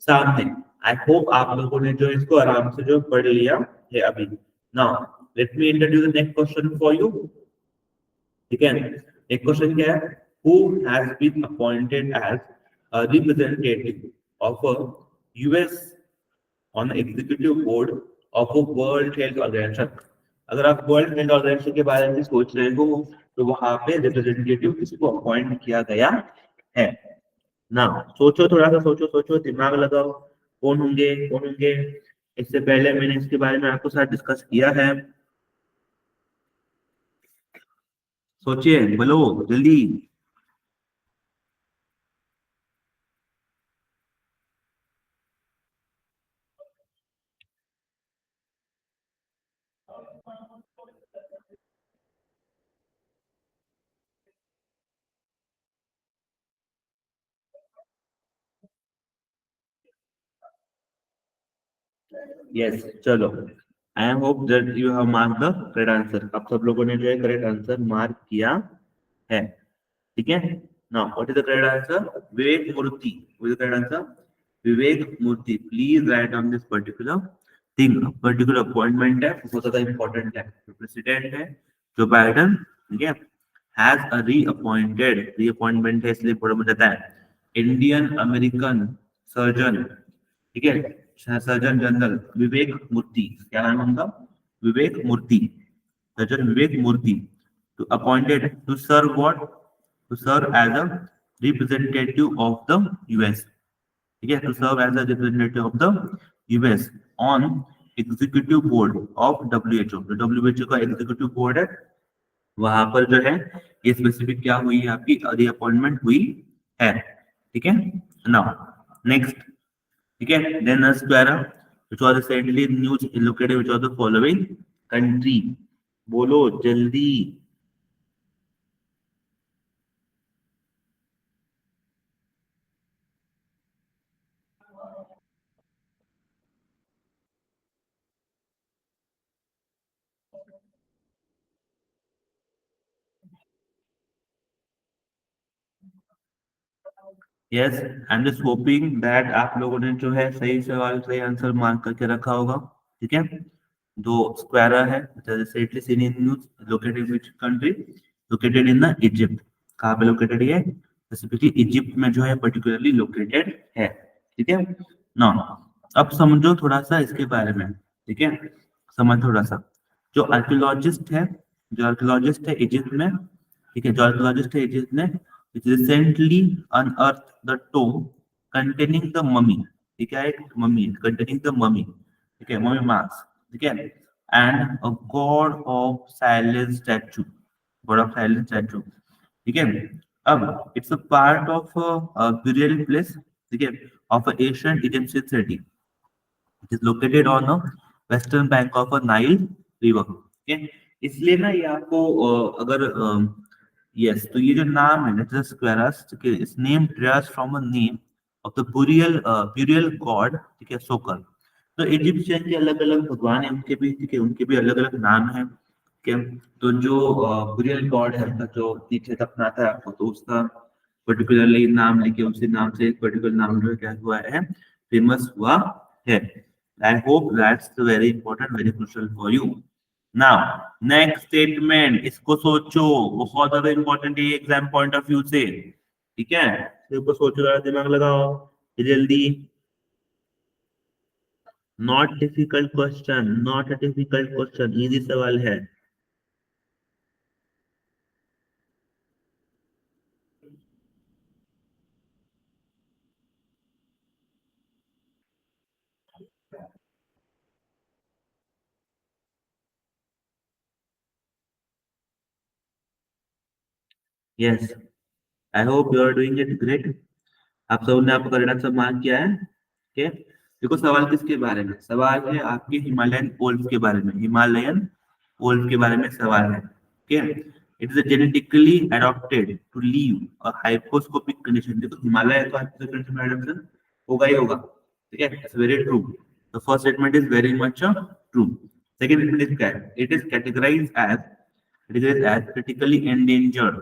सामने। आई होप आप लोगों ने जो इसको आराम से जो पढ़ लिया है अभी। Now let me introduce the next question for you, ठीक है। एक क्वेश्चन क्या है, who has been appointed as a representative of a US on the executive board of a World Health Organization। अगर आप वर्ल्ड हेल्थ ऑर्गेनाइजेशन के बारे में सोच रहे हो तो वहां पे रिप्रेजेंटेटिव किसी को अपॉइंट किया गया है ना। सोचो, थोड़ा सा सोचो, सोचो, दिमाग लगाओ, कौन होंगे। इससे पहले मैंने इसके बारे में आपको साथ डिस्कस किया है। सोचिए, बोलो जल्दी। यस, चलो। I hope that you have mark the correct answer. आप सब लोगों ने जो है करेक्ट आंसर मार्क किया है, ठीक है। Now what is the correct answer? Vivek Murthy. What is the correct answer? Vivek Murthy. Please write on this particular thing. Particular appointment है, बहुत ज्यादा इंपॉर्टेंट है। प्रेसिडेंट है जो बाइडन, ठीक है, हैज अ रीअपॉइंटमेंट है इसलिए थोड़ा मुझे जाता है। इंडियन अमेरिकन सर्जन, ठीक है, सर्जन जनरल विवेक मूर्ति। क्या नाम है उनका? Vivek Murthy. Surgeon Vivek Murthy to appointed to serve what? To serve as a representative of the US. ठीक है, to serve as a representative of the US on executive board of WHO। जो WHO का एग्जीक्यूटिव बोर्ड है वहां पर जो है ये स्पेसिफिक क्या हुई है, आपकी रीअपॉइंटमेंट हुई है, ठीक है। नाउ नेक्स्ट, ठीक है, then स्क्वारा which was recently news located which was the following country। बोलो जल्दी। Yes, I am just hoping that आप लोगों ने जो है सही सवाल सही आंसर मार्क करके रखा होगा, ठीक है। दो स्क्वारा है recently seen in news located which country? Located in the Egypt. कहाँ पे लोकेटेड है? स्पेसिफिकली इजिप्ट में जो है पर्टिकुलरली लोकेटेड है, ठीक है ना। अब समझो थोड़ा सा इसके बारे में, ठीक है, समझ थोड़ा सा। जो आर्कियोलॉजिस्ट है, जो आर्कियोलॉजिस्ट है इजिप्ट में, ठीक है, जो आर्कियोलॉजिस्ट है इजिप्ट ने recently unearth the tomb containing the mummy. ठीक है, एक ममी कंटेनिंग द ममी, ठीक है, ममी मार्क्स, ठीक है, and a God of silence statue, God of silence statue, ठीक है। अब it's a part of burial place, ठीक है, of ancient Egyptian city. It is located on the western bank of a Nile river, ठीक है। इसलिए ना ये आपको अगर यस, तो ये जो नाम है नेटस स्क्वेरस, ठीक है, इस name derives from a name of the burial God, ठीक है, सोकर। तो इजिप्शियन के अलग अलग भगवान है उनके भी, ठीक है, उनके भी अलग अलग नाम है, ठीक है। तो जो बुरियल गॉड है उनका जो नीचे दफनाता है आपको, तो उसका पर्टिकुलरली नाम लेके उसी नाम से एक पर्टिकुलर नाम जो है क्या हुआ है, फेमस हुआ है। I hope that's very important, very crucial for you. Now next statement, इसको सोचो, बहुत ज्यादा इंपॉर्टेंट है एग्जाम पॉइंट ऑफ व्यू से, ठीक है। इसको सोचो, जरा दिमाग लगाओ जल्दी। Not difficult question, not a difficult question, easy सवाल है। Yes, I hope you are doing it great. आप सबने आपका करेक्ट आंसर मार्क किया है, ठीक है। देखो सवाल किसके बारे में? सवाल है आपके हिमालयन पोल्स के बारे में, हिमालयन पोल्स के बारे में सवाल है, ठीक है। It is genetically adopted to live a hyposcopic condition. देखो हिमालय तो हाइपोस्कोपिक कंडीशन में एडॉप्शन होगा ही होगा, ठीक है, it's very true. The first statement is very much true. Second statement is correct, it is categorized as critically endangered.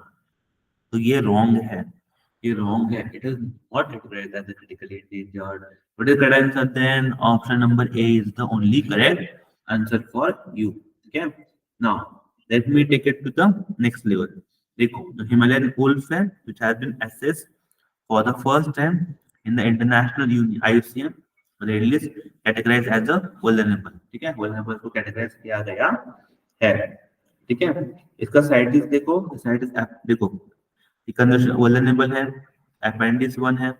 तो ये wrong है, ये रॉन्ग है। It is not categorized as a critically endangered। What is correct answer then? Option number A is the only correct answer for you, ठीक है। Now let me take it to the next level। देखो the Himalayan wolf है which has been assessed for the first time in the international union IUCN red list categorized as a vulnerable, ठीक है, vulnerable को categorize किया गया है। ठीक है, इसका साइटिस देखो, साइटिस देखो, कंजर्वेशन वल्नरेबल है, अपेंडिक्स 1 है,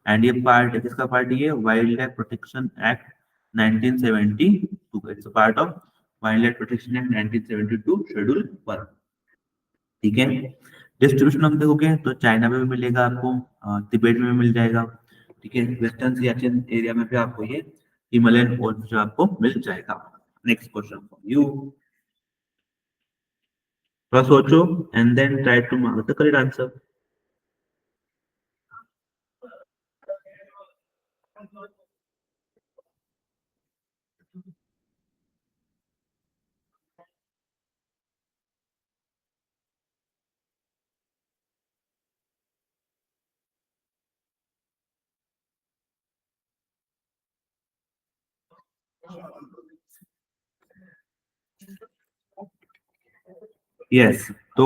एंड ये पार्ट है, किसका पार्ट, ये wild life protection act 1972, it's a part of wild life protection act 1972 schedule 1। ठीक है, डिस्ट्रीब्यूशन हम देखोगे तो चाइना में भी मिलेगा आपको, तिब्बत में भी मिल जाएगा। ठीक है, वेस्टर्न सियाचिन एरिया में भी आपको ये हिमालयन ओल्ड जो आपको मिल जाएगा। नेक्स्ट क्वेश्चन फॉर यू, थोड़ा सोचो and then try to mark the correct answer. Yes, तो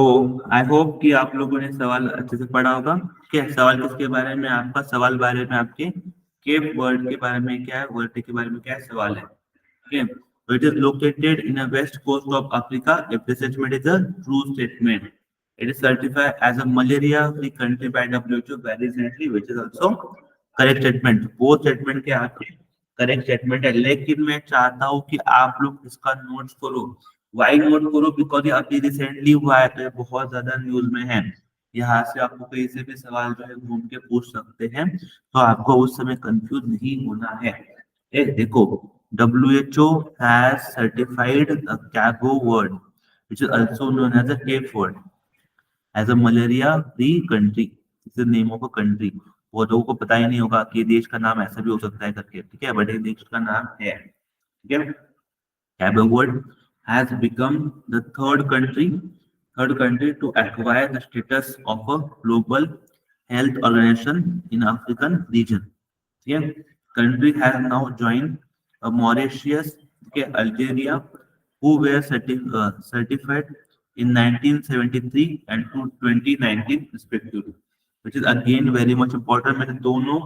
आई होप कि आप लोगों ने सवाल अच्छे से पढ़ा होगा। क्या सवाल किसके बारे में, आपका सवाल बारे में आपके केप वर्ड के बारे में क्या है, वर्ड के बारे में क्या है सवाल है। Okay, so it is located in the west coast of Africa. If this statement is a true statement, it is certified as a malaria-free country by WHO very recently, which is also correct statement. Both statement के आपके correct statement है, लेकिन मैं चाहता हूँ कि आप लोग इसका नोट्स करो। Why नोट करो? बिकॉज ये अभी रिसेंटली हुआ है, तो ये बहुत ज्यादा न्यूज में है। यहाँ से आपको कहीं से भी सवाल जो है घूम के पूछ सकते हैं, तो आपको उस समय कंफ्यूज नहीं होना है। देखो, WHO has certified a Cabo word, which is also known as a Cape word, as a malaria-free country. This is the name of a country. वो लोगों को पता ही नहीं होगा कि देश का नाम ऐसा भी हो सकता है करके, ठीक है, बट ये देश का नाम है। ठीक है, Cabo word has become the third country to acquire the status of a global health organization in African region. Yeah, country has now joined Mauritius, okay, Algeria, who were certified in 1973 and to 2019 respectively, which is again very much important। मैंने दोनों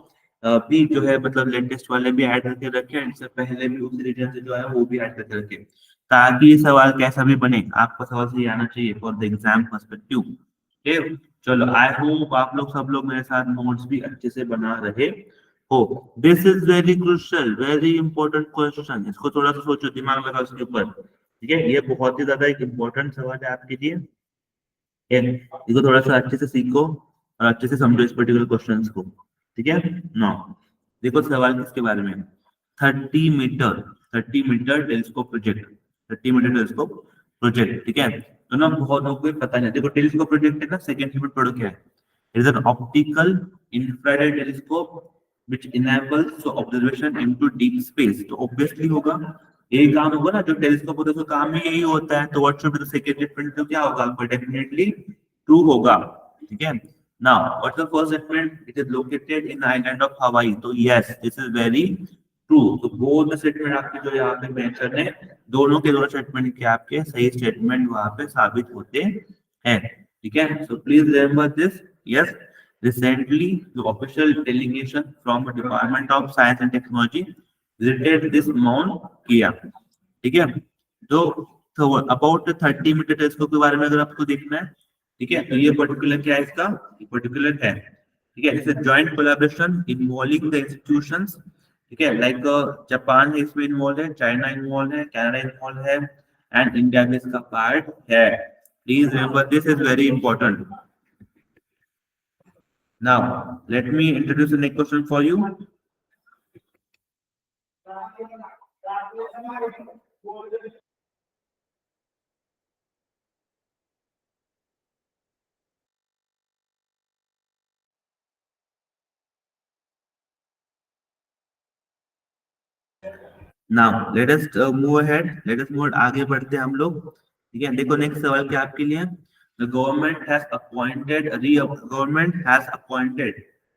भी जो है मतलब latest वाले भी add करके रखे हैं, इससे पहले भी उस रीजन से जो है वो भी ऐड करके रखे, ताकि ये सवाल कैसा भी बने आपका सवाल सही आना चाहिए फॉर द एग्जाम पर्सपेक्टिव। ठीक, चलो आई होप आप लोग सब लोग मेरे साथ नोट्स भी अच्छे से बना रहे हो। This is very crucial, very important question, इसको थोड़ा सा सोचो, दिमाग लगाओ इसके ऊपर। ठीक है, ये बहुत ही ज्यादा एक इम्पोर्टेंट सवाल है आपके लिए। इसको थोड़ा सा अच्छे से सीखो और अच्छे से समझो इस पर्टिकुलर क्वेश्चन को। ठीक है, नो, देखो सवाल किसके बारे में, 30 metre 30 metre telescope project, 30 metre telescope project. ठीक है, तो ना बहुत लोगों को पता नहीं, देखो टेलीस्कोप प्रोजेक्ट है ना, सेकंड यूनिट पढ़ो क्या है। It is an optical infrared telescope which enables observation into deep space। तो ऑब्वियसली होगा यही काम होगा ना, जो टेलीस्कोप होता है उसका काम ही यही होता है, तो what should be the second statement, तो क्या होगा आपका, डेफिनेटली ट्रू होगा। ठीक है, now what's the first statement, it is located in island of Hawaii, तो yes this is very true. तो बोथ स्टेटमेंट आपके जो यहाँ पे मेंशन है, दोनों के दोनों स्टेटमेंट के आपके सही स्टेटमेंट वहां पे साबित होते हैं। ठीक है, so please remember this. Yes, recently the official delegation from the Department of Science and Technology visited this Mount Kia। ठीक है, जो अबाउट 30 मीटर टेलीस्कोप के बारे में अगर आपको देखना है, ठीक है, तो ये पर्टिकुलर क्या है इसका, पर्टिकुलर है। ठीक है, इसे joint collaboration involving the institutions. ठीक है, लाइक जापान है इसमें इन्वॉल्व है, चाइना इन्वॉल्व है, कनाडा इन्वॉल्व है, एंड इंडिया भी इसका पार्ट है। Please remember this is very important. Now, let me introduce the next question for you. Now, let us move ahead. Let us move आगे बढ़ते हैं हम लोग। ठीक है, देखो नेक्स्ट सवाल क्या आपके लिए। The government has appointed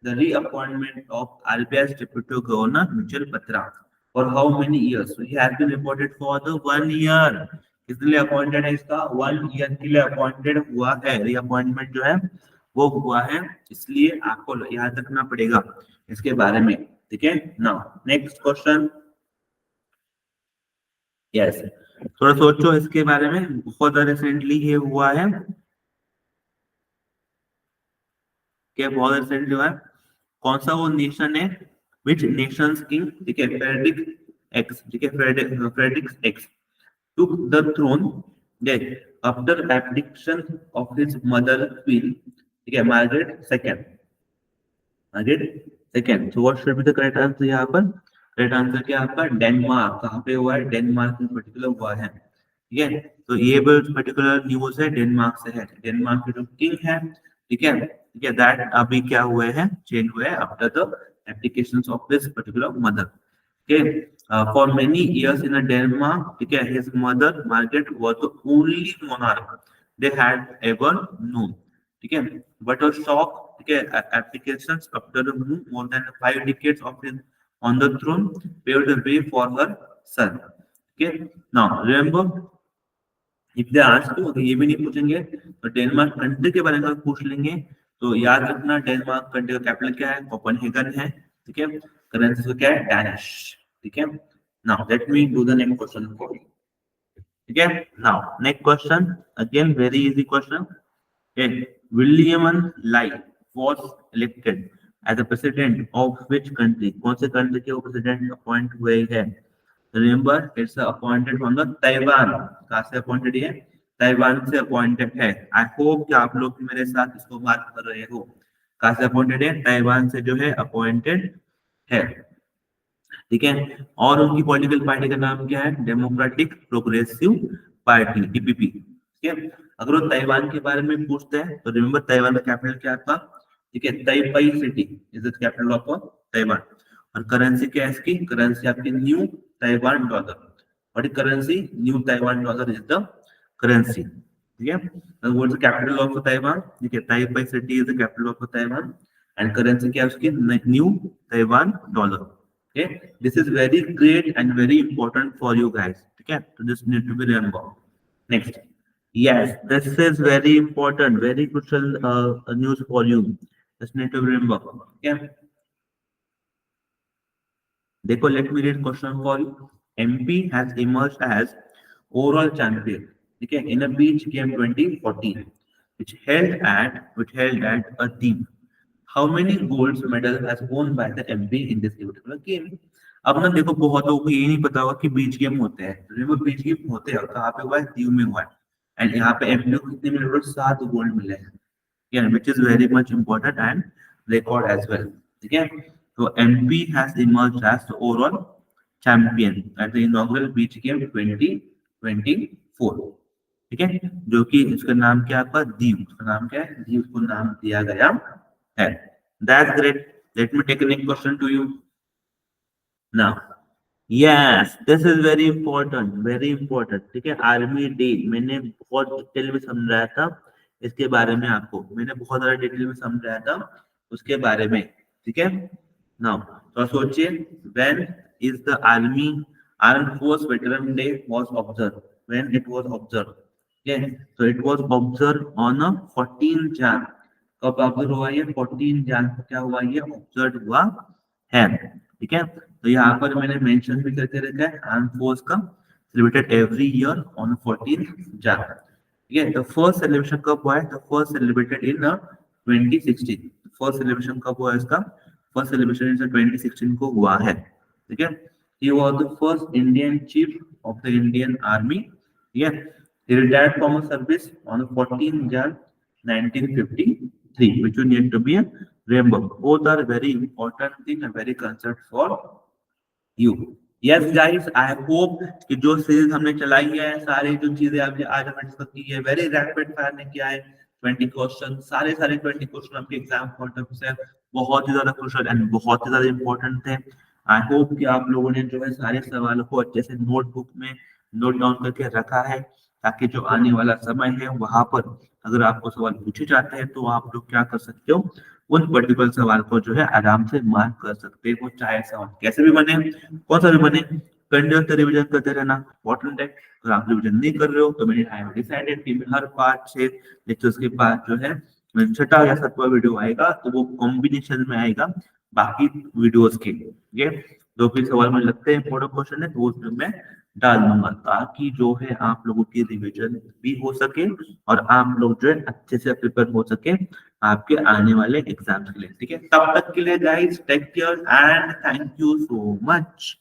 the reappointment of RBI's Deputy Governor Mitchell Patra for how many years? So he has been appointed for the 1 year। किस लिए अपॉइंटेड है इसका, 1 ईयर के लिए अपॉइंटेड हुआ है, रीअपॉइंटमेंट जो है वो हुआ है, इसलिए आपको याद रखना पड़ेगा इसके बारे में। ठीक है, नाउ नेक्स्ट क्वेश्चन। Yes, थोड़ा सोचो इसके बारे में, बहुत रिसेंटली ये हुआ है, क्या बहुत रिसेंटली हुआ है। कौन सा वो नेशन है, विच नेशंस किंग, ठीक है, फ्रेडरिक एक्स, ठीक है, Frederick X took the throne, yes, after abdication of his mother queen, ठीक है, Margaret second, Margaret second. So what should be the correct answer यहाँ पर? करेक्ट आंसर क्या है आपका? डेनमार्क। कहाँ पे हुआ है? डेनमार्क में पर्टिकुलर हुआ है, ठीक है। तो ये पर्टिकुलर न्यूज है डेनमार्क से है। डेनमार्क के जो किंग है, ठीक है, ठीक है, दैट अभी क्या हुए हैं, चेंज हुए हैं after the application of this particular mother. Okay, for many years in a Denmark, okay, his mother Margaret was the only monarch they had ever known. Okay, but a shock, okay, applications after the move more than 5 decades of his on the throne paved the way for her son. Okay, now remember, if they ask you, अगर ये भी नहीं पूछेंगे तो Denmark country के बारे में पूछ लेंगे, तो याद रखना डेनमार्क कंट्री का कैपिटल क्या है? कोपेनहेगन है, ठीक है। करेंसी क्या है? डैनिश, ठीक है। Now let me do the next question for you, ठीक है। Now next question, again very easy question. William lie was elected as the president of which country? कौन से कंट्री के वो प्रेसिडेंट अपॉइंट हुए हैं? Remember, it's appointed from the Taiwan. कहाँ से अपॉइंटेड है? ताइवान से अपॉइंटेड है। आई होप कि आप लोग मेरे साथ इसको बात कर रहे हो। कहाँ से अपॉइंटेड है? ताइवान से जो है अपॉइंटेड है, ठीक है। और उनकी पॉलिटिकल पार्टी का नाम क्या है? डेमोक्रेटिक प्रोग्रेसिव पार्टी, डीपीपी, ठीक है। अगर वो ताइवान के बारे में पूछते हैं तो रिमेंबर ताइवान का कैपिटल क्या था? ठीक है, ताइपाई city is the capital of Taiwan. और करेंसी क्या है इसकी? करेंसी आपकी new Taiwan dollar. What is currency? New Taiwan dollar is the currency, ठीक है। What is the capital of Taiwan? ठीक है, ताइपाई city is the capital of Taiwan and currency क्या है उसकी? New Taiwan dollar. Okay, this is very great and very important for you guys, okay, so this need to be remember. Next, yes, this is very important, very crucial news for you, this need to be remember, okay। देखो, let me read question for you. MP has emerged as overall champion, okay, in a beach game 2014 which held at a team. How many gold medals has won by the MP in this particular game? अब ना देखो, बहुत लोगों को ये नहीं पता होगा कि बीच गेम होते हैं। तो वो बीच गेम होते हैं, कहाँ पे हुआ है? दीव में हुआ है। एंड यहाँ पे एमपी को कितने मिले? 7 गोल्ड मिले हैं, which is very much important and record as well, ठीक है। तो MP has emerged as the overall champion at the inaugural beach game 2024, ठीक है। जो कि इसका नाम क्या आपका? दीव। उसका नाम क्या है? दीव को नाम दिया गया है। That's great. Let me take the next question to you now. Yes, this is very important, very important, ठीक है। आर्मी डे मैंने बहुत डिटेल में समझाया था इसके बारे में, आपको मैंने बहुत ज्यादा डिटेल में समझाया था उसके बारे में, ठीक है। नाउ तो सोचिए, when is the armed force veteran day was observed? When it was observed? Okay, so it was observed on a 14 Jan। कब ऑब्जर्व हुआ? ये 14 जन को क्या हुआ? ये ऑब्जर्व हुआ है, ठीक है। तो यहाँ पर मैंने मेंशन भी करके रखा है, आर्म फोर्स का सेलिब्रेटेड एवरी ईयर ऑन 14 जन, ठीक है। द फर्स्ट सेलिब्रेशन कब हुआ है? The first celebrated in 2016। First celebration कब हुआ है इसका? फर्स्ट सेलिब्रेशन इन 2016 को हुआ है, ठीक है। He was the first Indian chief of the Indian army, ठीक है। He retired from service on 14 Jan 1953, which you need to be remember. Both are very important thing and very concerned for you. Yes guys, I hope कि जो series हमने चलाई है, सारी जो चीजें आपने आज हमने डिस्कस की है, वेरी रैपिड फायर ने किया है। 20 क्वेश्चन, सारे 20 क्वेश्चन आपके एग्जाम पॉइंट ऑफ से बहुत ही ज्यादा क्रूशियल एंड बहुत ही ज्यादा इंपॉर्टेंट थे। आई होप कि आप लोगों ने जो है सारे सवालों को अच्छे से नोटबुक में नोट डाउन करके रखा है, ताकि जो आने वाला समय है वहां पर अगर आपको सवाल पूछे जाते हैं तो आप लोग क्या कर सकते हो? उन पर्टिकुलर सवाल को जो है आराम से मार्क कर सकते हो, चाहे सवाल कैसे भी बने, कौन सा भी बने। कंटिन्यूअस रिवीजन करते रहना इंपॉर्टेंट है। अगर आप रिवीजन नहीं कर रहे हो तो मैंने आई डिसाइडेड कि हर 5-6 लेक्चर्स के बाद जो है छठा या 7वां वीडियो आएगा, तो वो कॉम्बिनेशन में आएगा बाकी वीडियोस के, ठीक है। जो भी सवाल मुझे लगते हैं इंपॉर्टेंट क्वेश्चन है तो उसमें मैं डाल दूंगा ताकि जो है आप लोगों की रिवीजन भी हो सके और आप लोग जो है अच्छे से प्रिपेयर हो सके आपके आने वाले एग्जाम्स के लिए। ठीक है, तब तक के लिए guys take care and thank you so much.